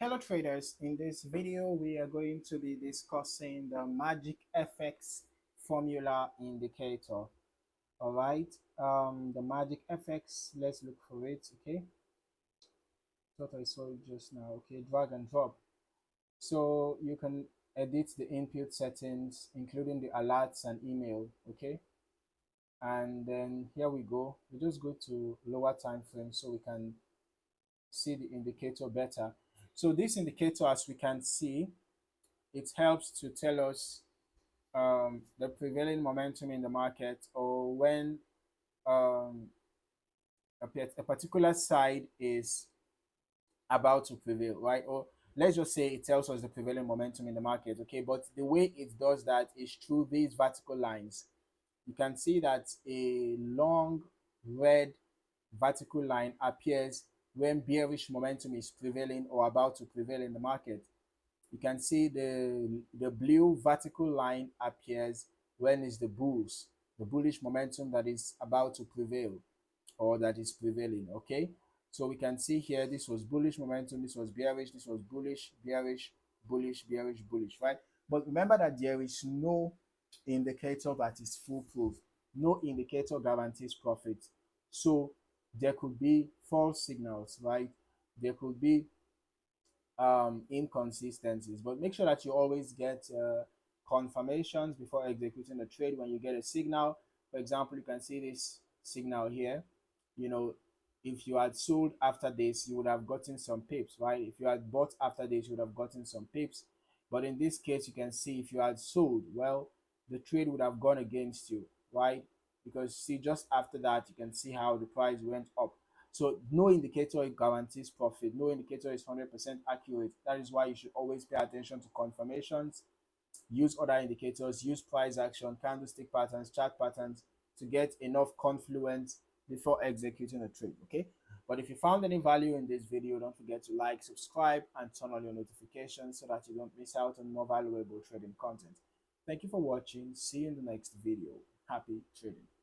Hello traders, in this video we are going to be discussing the magic FX formula indicator. All right, the magic FX, let's look for it. Okay, thought I saw it just now. Okay, drag and drop. So you can edit the input settings including the alerts and email. Okay, and then here we go. We just go to lower time frame so we can see the indicator better. So this indicator, as we can see, it helps to tell us the prevailing momentum in the market, or when um, a particular side is about to prevail, right? Or let's just say it tells us the prevailing momentum in the market, okay? But the way it does that is through these vertical lines. You can see that a long red vertical line appears when bearish momentum is prevailing or about to prevail in the market. You can see the blue vertical line appears when it's the bullish momentum that is about to prevail or that is prevailing. Okay, so we can see here this was bullish momentum, this was bearish, this was bullish, bearish, bullish, bearish, bullish, right? But remember that there is no indicator that is foolproof. No indicator guarantees profit. So there could be false signals, right? There could be inconsistencies, but make sure that you always get confirmations before executing the trade. When you get a signal, for example, you can see this signal here. You know, if you had sold after this, you would have gotten some pips, right? If you had bought after this, you would have gotten some pips. But in this case, you can see if you had sold, well, the trade would have gone against you, right? Because see, just after that, you can see how the price went up. So no indicator guarantees profit. No indicator is 100% accurate. That is why you should always pay attention to confirmations, use other indicators, use price action, candlestick patterns, chart patterns to get enough confluence before executing a trade, okay? But if you found any value in this video, don't forget to like, subscribe, and turn on your notifications so that you don't miss out on more valuable trading content. Thank you for watching. See you in the next video. Happy trading.